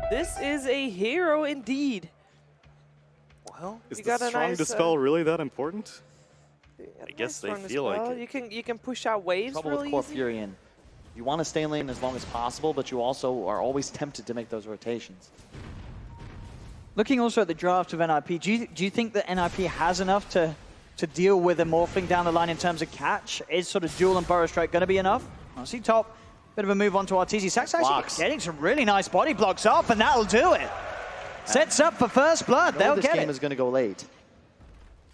This is a hero indeed. Well, is the strong dispel really that important? I guess they feel like it. You can push out waves trouble really with Core easy. Furion. You want to stay in lane as long as possible, but you also are always tempted to make those rotations. Looking also at the draft of NIP, do you think that NIP has enough to deal with a morphling down the line in terms of catch? Is sort of duel and burrow strike going to be enough? I see top. Bit of a move on to Arteezy. Sax actually getting some really nice body blocks off, and that'll do it. Sets up for first blood. They'll get it. This game is going to go late.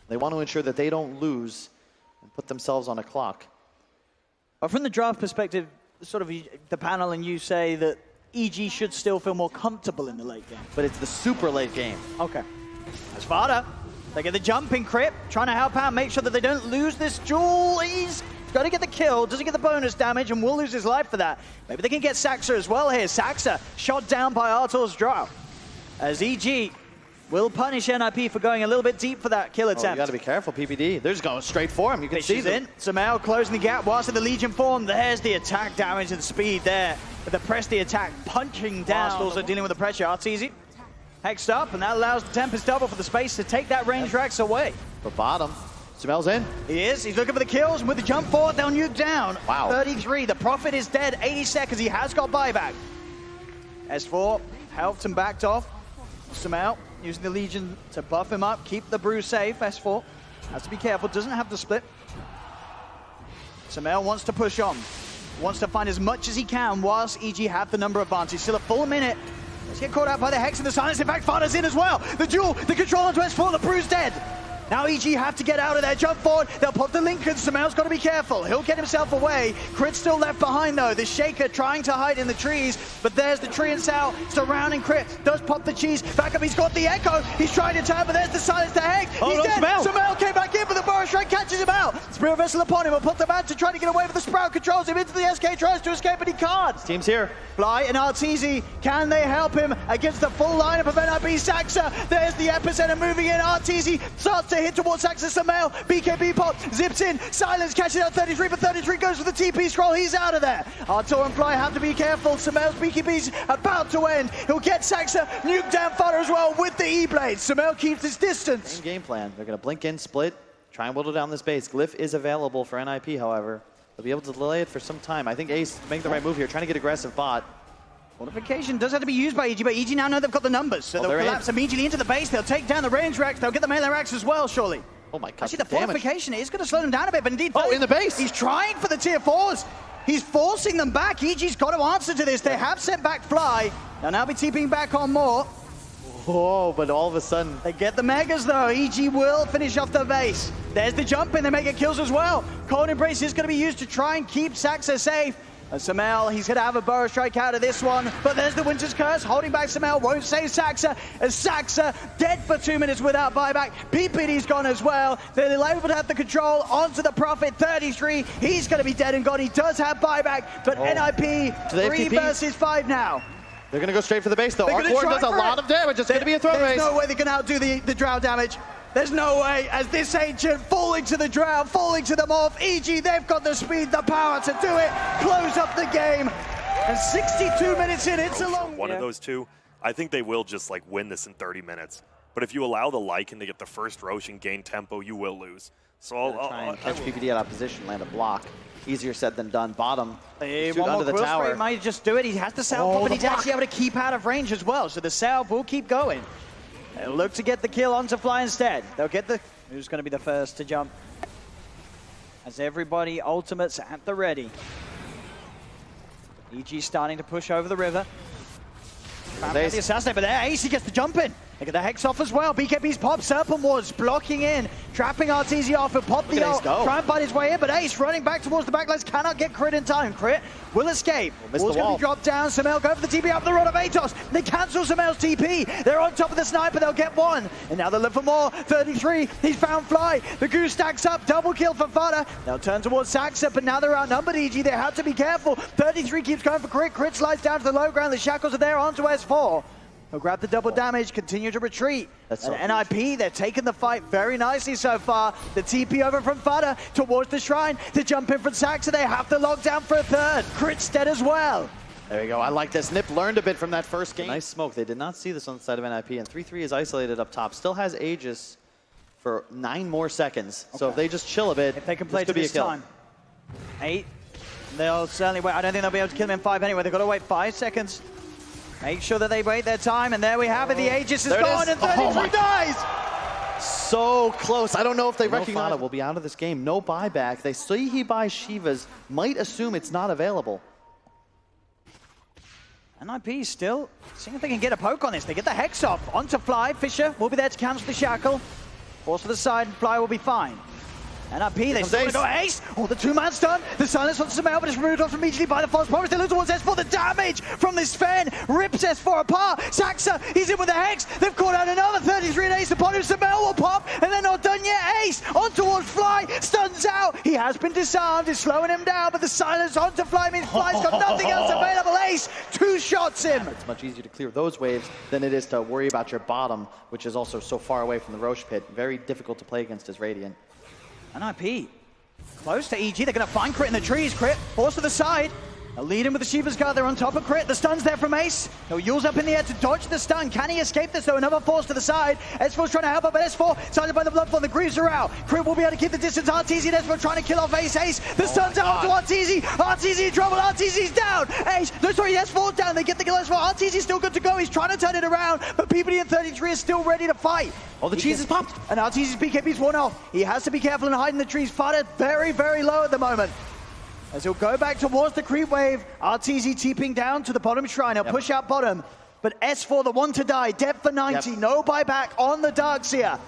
They want to ensure that they don't lose and put themselves on a clock. But from the draft perspective, sort of the panel and you say that EG should still feel more comfortable in the late game. But it's the super late game. Okay. That's Vada. They get the jumping crit, trying to help out, make sure that they don't lose this duel. He's got to get the kill, doesn't get the bonus damage, and will lose his life for that. Maybe they can get Saxa as well here. Saxa shot down by Artur's draw. As EG will punish NIP for going a little bit deep for that kill attempt. You got to be careful, PPD. They're just going straight for him. You can see them. Samel closing the gap whilst in the Legion form. There's the attack damage and speed there. With the press the attack, punching down. Whilst also dealing with the pressure. Arteezy hexed up, and that allows the Tempest double for the space to take that range Rax away. For bottom, Samel's in. He is. He's looking for the kills, and with the jump forward, they'll nuke down. Wow. 33. The Prophet is dead. 80 seconds. He has got buyback. S4 helped and backed off. Samel using the Legion to buff him up, keep the brew safe. S4 has to be careful, doesn't have the split. Samel wants to push on, wants to find as much as he can whilst EG have the number advantage. Still a full minute. Let's get caught out by the Hex and the Silence. In fact, Fada's in as well. The duel, the control onto S4, the brew's dead. Now EG have to get out of there, jump forward, they'll pop the Lincoln, Samel's got to be careful, he'll get himself away. Crit still left behind though, the Shaker trying to hide in the trees, but there's the tree and Sal surrounding Crit, does pop the cheese, back up, he's got the Echo, he's trying to turn, but there's the Silence to Hex, he's dead, Samel came back in, but the Burrow Strike catches him out. Spirit Vessel upon him, will put the man to try to get away, but the Sprout controls him into the SK, tries to escape, but he can't. Team's here. Fly and Arteezy, can they help him against the full lineup of NIP? Saxa, there's the epicenter moving in, Arteezy starts to hit towards Saxa, Samel, BKB pop, zips in, Silence catches out 33, but 33 goes for the TP scroll, he's out of there. Artur and Fly have to be careful, Samel's BKB's about to end, he'll get Saxa, nuke down Fodder as well with the E-Blade. Samel keeps his distance. Same game plan, they're going to blink in, split, try and whittle down this base. Glyph is available for NIP, however. They'll be able to delay it for some time. I think Ace make the right move here, trying to get aggressive bot. Fortification does have to be used by EG, but EG now know they've got the numbers, so they'll collapse immediately into the base. They'll take down the range racks. They'll get the melee racks as well, surely. Oh my god! Actually, the fortification is going to slow them down a bit, but indeed, in the base. He's trying for the tier 4s. He's forcing them back. EG's got to answer to this. They have sent back Fly. They'll now be TPing back on more. Oh, but all of a sudden they get the megas though. EG will finish off the base. There's the jump in. They may get kills as well. Cold Embrace is going to be used to try and keep Saxa safe. And Samel, he's going to have a Burrow Strike out of this one. But there's the Winter's Curse, holding back Samel, won't save Saxa. As Saxa, dead for 2 minutes without buyback. PPD's gone as well. They're able to have the control onto the Prophet, 33. He's going to be dead and gone. He does have buyback, but NIP, 3 versus 5 now. They're going to go straight for the base, though. Arcor does a lot of damage. It's going to be a throw race. There's no way they can outdo the Drow damage. There's no way, as this Ancient falling to the Drow, falling to the Morph. EG, they've got the speed, the power to do it. Close up the game. And 62 minutes in, it's a long one of those two. I think they will just like win this in 30 minutes. But if you allow the Lycan to get the first Rosh and gain tempo, you will lose. So I'll try and catch PPD out of position, land a block. Easier said than done. Bottom. Hey, one under the tower. He might just do it. He has the Salve pop, but he's actually able to keep out of range as well. So the Salve will keep going. They'll look to get the kill onto Fly instead. They'll get the... Who's going to be the first to jump? As everybody ultimates at the ready. EG starting to push over the river. The assassinate, but there Ace, he gets the jump in. They get the Hex off as well. BKB's pop, Serpent Wards blocking in, trapping Arteezy off and pop the ult. Try and bite his way in, but Ace running back towards the backlines, cannot get Crit in time. Crit will escape. Wall's going to be dropped down. Samel go for the TP up the rod of Atos. They cancel Samel's TP. They're on top of the sniper, they'll get one. And now they'll look for more. 33, he's found Fly. The Goose stacks up, double kill for Fada. They'll turn towards Saxa, but now they're outnumbered, EG. They have to be careful. 33 keeps going for Crit. Crit slides down to the low ground. The shackles are there onto S4. He'll grab the double damage, continue to retreat. And NIP, they're taking the fight very nicely so far. The TP over from Fada towards the shrine to jump in from Saxa. They have to lock down for a third. Crit's dead as well. There you go. I like this. Nip learned a bit from that first game. Nice smoke. They did not see this on the side of NIP, and 3-3 is isolated up top. Still has Aegis for 9 more seconds. Okay. So if they just chill a bit, if they can play to be this a kill. time. 8. They'll certainly wait. I don't think they'll be able to kill him in 5 anyway. They've got to wait 5 seconds. Make sure that they wait their time, and there we have it. The Aegis is gone, and 33 dies! So close. I don't know if they recognize it. Will be out of this game. No buyback. They see he buys Shivas. Might assume it's not available. NIP still seeing if they can get a poke on this. They get the Hex off. Onto Fly. Fisher will be there to cancel the shackle. Force to the side. Fly will be fine. NIP, they still want to go Ace. Oh, the 2-man stun. The silence on Samel, but it's removed off immediately by the false promise. They look towards S4. The damage from this Fen rips S4 apart. Saxa, he's in with the Hex. They've caught out another 33 and Ace upon him. Samel will pop, and they're not done yet. Ace on towards Fly, stuns out. He has been disarmed. It's slowing him down, but the silence onto Fly means Fly's got nothing else available. Ace, 2 shots him. It's much easier to clear those waves than it is to worry about your bottom, which is also so far away from the Roche pit. Very difficult to play against as Radiant. NIP close to EG. They're going to find Crit in the trees. Crit forced to the side. They'll lead him with the Shiva's Guard. They're on top of Crit. The stun's there from Ace. He'll use up in the air to dodge the stun. Can he escape this though? Another force to the side. S4's trying to help up, but S4 sided by the Bloodfall. The Greaves are out. Crit will be able to keep the distance. RTZ and S4 trying to kill off Ace. Ace. The stun's out to RTZ. RTZ in trouble. RTZ's down. Ace. No, sorry, S4's down. They get the kill. S4. RTZ's still good to go. He's trying to turn it around, but PPD and 33 is still ready to fight. Oh, the cheese is popped. And RTZ's BKB's one off. He has to be careful and hide in the trees. Fada very, very low at the moment. As he'll go back towards the creep wave, RTZ TPing down to the bottom shrine. He'll push out bottom, but S4 the one to die. Depth for 90, no buyback on the Darkseer.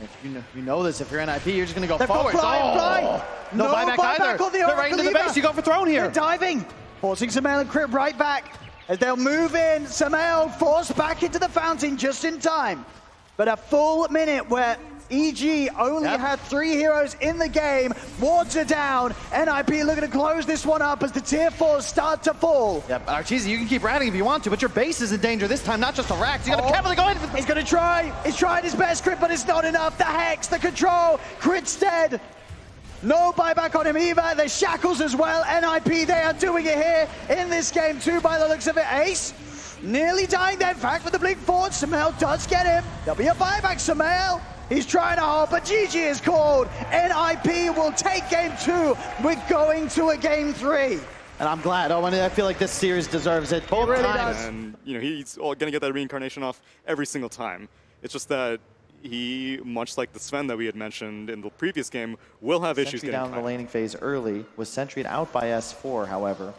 If you know this, if you're NIP, you're just going to go They've forward. Fly. No buyback either. On the They're right into the base. You go for throne here. They're diving. Forcing Samael and Crip right back. As they'll move in, Samael forced back into the fountain just in time. But a full minute where EG only had 3 heroes in the game. Wards are down. NIP looking to close this one up as the tier 4s start to fall. Yep, Archeezy, you can keep ratting if you want to, but your base is in danger this time, not just the racks. You gotta carefully go in. He's gonna try. He's trying his best, Crit, but it's not enough. The Hex, the control. Crit's dead. No buyback on him either. The shackles as well. NIP, they are doing it here in this game too by the looks of it. Ace nearly dying there. In fact, with the blink forward, Samel does get him. There'll be a buyback, Samel. He's trying to hold, but GG is called. NIP will take game 2. We're going to a game 3. And I'm glad. I feel like this series deserves it both times. And he's going to get that reincarnation off every single time. It's just that he, much like the Sven that we had mentioned in the previous game, will have issues getting down in the laning phase early. Was sentryed out by S4, however.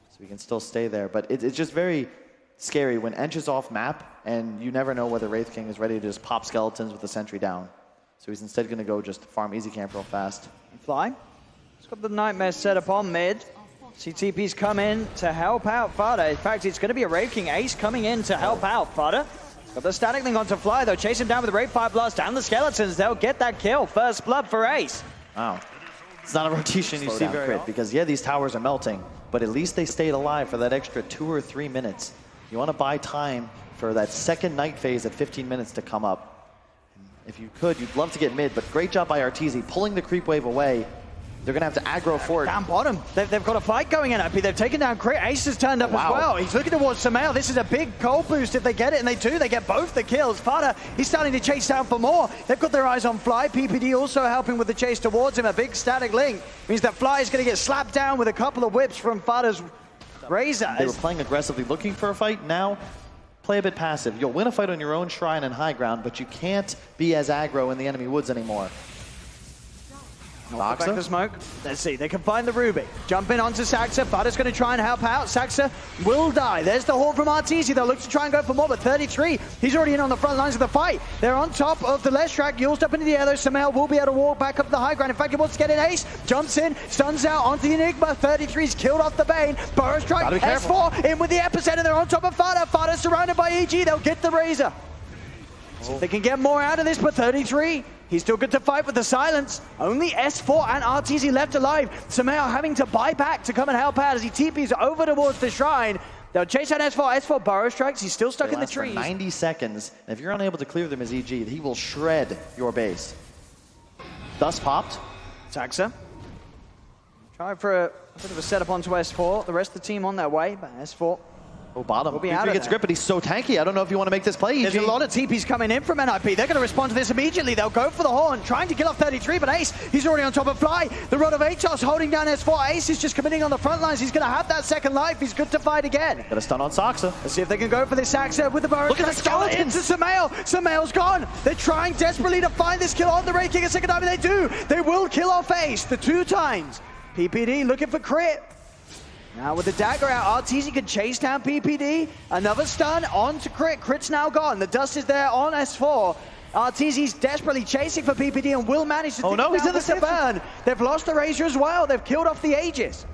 So we can still stay there. But it's just very scary when Ench is off map, and you never know whether Wraith King is ready to just pop skeletons with the sentry down. So he's instead going to go just farm easy camp real fast. Fly. He's got the Nightmare set up on mid. CTP's come in to help out Fada. In fact, it's going to be a Wraith King Ace coming in to help out Fada. Got the static link onto Fly, though. Chase him down with the Wraith Fire Blast down the skeletons. They'll get that kill. First blood for Ace. Wow. It's not a rotation you see very often. Because, yeah, these towers are melting, but at least they stayed alive for that extra 2 or 3 minutes. You want to buy time for that second night phase at 15 minutes to come up. If you could, you'd love to get mid, but great job by Arteezy pulling the creep wave away. They're going to have to aggro for it. Down bottom. They've got a fight going in. They've taken down Crit. Ace has turned up as well. He's looking towards Samael. This is a big gold boost if they get it, and they do. They get both the kills. Fada, he's starting to chase down for more. They've got their eyes on Fly. PPD also helping with the chase towards him. A big static link means that Fly is going to get slapped down with a couple of whips from Fada's Razor. They were playing aggressively, looking for a fight. Now, play a bit passive. You'll win a fight on your own shrine and high ground, but you can't be as aggro in the enemy woods anymore. Back the smoke. Let's see. They can find the Ruby. Jump in onto Saxa. Fada's going to try and help out. Saxa will die. There's the haul from Arteezy. They'll look to try and go for more, but 33. He's already in on the front lines of the fight. They're on top of the left track. Used up into the air, though. Samael will be able to walk back up the high ground. In fact, he wants to get an Ace. Jumps in. Stuns out onto the Enigma. 33's killed off the Bane. Burrow strike. S4 in with the epicenter. They're on top of Fada. Fada surrounded by EG. They'll get the Razor. See if they can get more out of this, but 33. He's still good to fight with the silence. Only S4 and RTZ left alive. Samael having to buy back to come and help out as he TPs over towards the shrine. They'll chase out S4. S4 burrow strikes. He's still stuck in the trees. For 90 seconds. And if you're unable to clear them as EG, he will shred your base. Thus popped. Saxa. Try for a Bit of a setup onto S4. The rest of the team on their way, but S4 Oh, bottom. will be out of gets there. grip, but he's so tanky. I don't know if you want to make this play, EG. There's a lot of TPs coming in from NIP. They're going to respond to this immediately. They'll go for the horn, trying to kill off 33, but Ace, he's already on top of Fly. The Rod of Atos holding down S4. Ace is just committing on the front lines. He's going to have that second life. He's good to fight again. Got a stun on Saxa. Let's see if they can go for this Saxa with the burrow. Look at the skeletons! Into Samael. Samael's gone. They're trying desperately to find this kill on the Wraith King a second time, and they do. They will kill off Ace the 2 times. PPD looking for crit. Now with the dagger out, Arteezy can chase down PPD. Another stun onto Crit. Crit's now gone. The dust is there on S4. Arteezy's desperately chasing for PPD and will manage to take he's in the burn. They've lost the Razor as well. They've killed off the Aegis.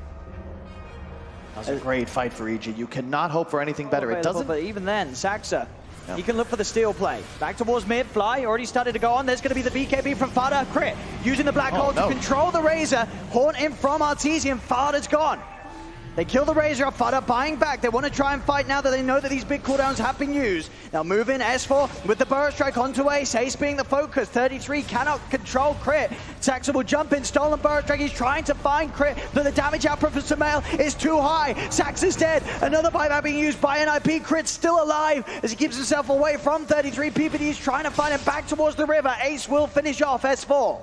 That was a great fight for EG. You cannot hope for anything better. It doesn't. But even then, Saxa, he can look for the steal play. Back towards mid, Fly already started to go on. There's going to be the BKB from Fada. Crit using the black hole to control the Razor. Horn in from Arteezy and Fada's gone. They kill the Razor off Fada, buying back. They want to try and fight now that they know that these big cooldowns have been used. Now move in S4 with the Burrow Strike onto Ace. Ace being the focus. 33 cannot control Crit. Saxa will jump in, stolen Burrow Strike. He's trying to find Crit, but the damage output for Samael is too high. Saxa's dead. Another buyback being used by NIP. Crit's still alive as he keeps himself away from 33. PPD is trying to find him back towards the river. Ace will finish off S4.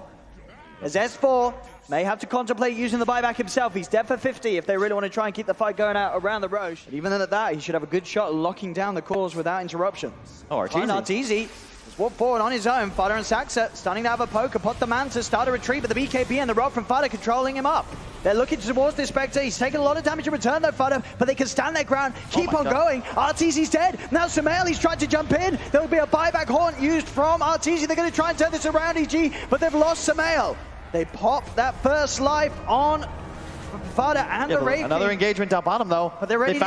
As S4 may have to contemplate using the buyback himself. He's dead for 50 if they really want to try and keep the fight going out around the Roche. But even then at that, he should have a good shot locking down the cores without interruption. Oh, Arteezy has walked forward on his own. Fada and Saxa starting to have a poke. Pot the man to start a retreat, but the BKB and the Rod from Fada controlling him up. They're looking towards this Spectre. He's taken a lot of damage in return though, Fada, but they can stand their ground, keep on going. Arteezy's dead. Now Samael, he's tried to jump in. There will be a buyback haunt used from Arteezy. They're going to try and turn this around, EG, but they've lost Samael. They pop that first life on Fada and the Wraith King. Another engagement down bottom though. But they're ready.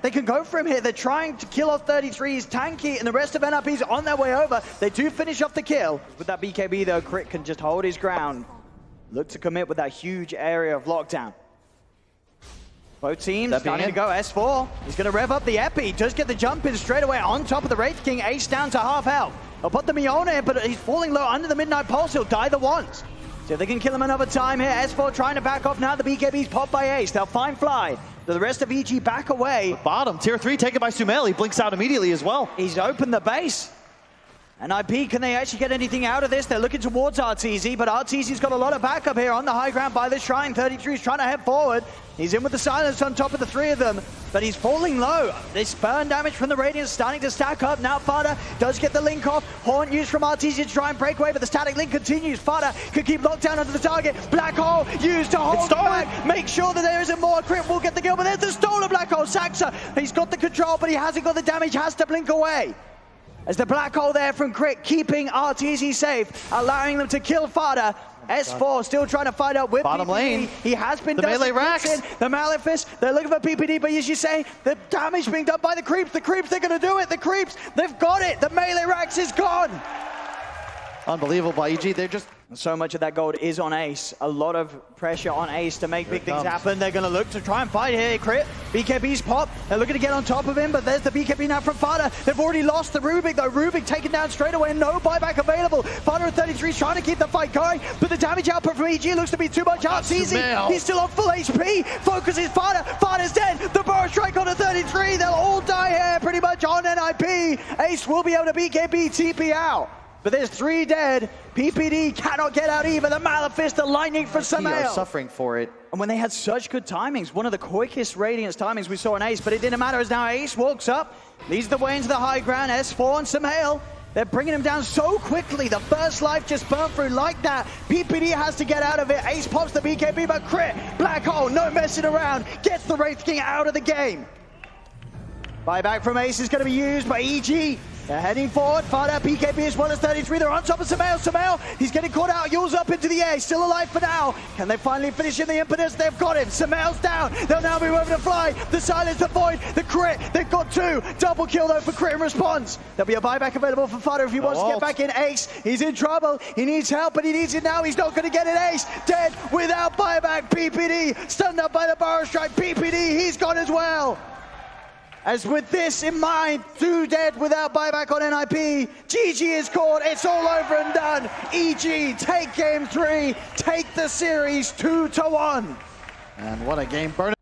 They can go for him here. They're trying to kill off 33. He's tanky, and the rest of NIP's on their way over. They do finish off the kill. With that BKB though, Crit can just hold his ground. Look to commit with that huge area of lockdown. Both teams starting to go. S4, he's going to rev up the Epi. Does get the jump in straight away on top of the Wraith King. Ace down to half health. I'll put the Miona in, but he's falling low under the Midnight Pulse. He'll die the once. So if they can kill him another time here. S4 trying to back off now. The BKB's popped by Ace. They'll find Fly. The rest of EG back away. Bottom, tier 3 taken by Sumail. He blinks out immediately as well. He's opened the base. NIP, can they actually get anything out of this? They're looking towards Arteezy, but Arteezy's got a lot of backup here on the high ground by the Shrine. 33 is trying to head forward. He's in with the silence on top of the 3 of them, but he's falling low. This burn damage from the Radiance starting to stack up. Now Fada does get the link off. Horn used from Arteezy to try and break away, but the static link continues. Fada can keep locked down under the target. Black hole used to hold back. Make sure that there isn't more. Crit will get the kill, but there's the stolen black hole. Saxa, he's got the control, but he hasn't got the damage. Has to blink away. As the black hole there from Crit, keeping Arteezy safe, allowing them to kill Fada. S4 still trying to fight out with bottom PPD. lane. He has been the melee racks. The Malefice, they're looking for PPD, but as you say, the damage being done by the creeps. The creeps, they're going to do it. The creeps, they've got it. The melee racks is gone. Unbelievable by EG. They're just... So much of that gold is on Ace. A lot of pressure on Ace to make big things happen. They're going to look to try and fight here. Crit, BKB's pop. They're looking to get on top of him, but there's the BKB now from Fada. They've already lost the Rubik, though. Rubik taken down straight away. No buyback available. Fada at 33 is trying to keep the fight going, but the damage output from EG looks to be too much. Arteezy, he's still on full HP. Focuses Fada. Fada's dead. The Burrow Strike on a 33. They'll all die here pretty much on NIP. Ace will be able to BKB TP out. But there's 3 dead. PPD cannot get out either. The Malefice, the lightning for Samael. Suffering for it. And when they had such good timings, one of the quickest Radiance timings we saw in Ace, but it didn't matter as now Ace walks up, leads the way into the high ground. S4 and Samael, they're bringing him down so quickly. The first life just burned through like that. PPD has to get out of it. Ace pops the BKB, but Crit, black hole, no messing around, gets the Wraith King out of the game. Buyback from Ace is going to be used by EG. They're heading forward. Fada, BKB as well as 33. They're on top of Samael. Samael, he's getting caught out. Yule's up into the air. He's still alive for now. Can they finally finish in the impetus? They've got him. Samael's down. They'll now move over to Fly. The silence, the void, the Crit. They've got 2. Double kill though for Crit in response. There'll be a buyback available for Fada if he wants to get back in. Ace, he's in trouble. He needs help, but he needs it now. He's not going to get it. Ace, dead without buyback. PPD, stunned up by the Burrow Strike. PPD, he's gone as well. As with this in mind, 2 dead without buyback on NIP. GG is called. It's all over and done. EG take game 3, take the series 2-1. And what a game. Burn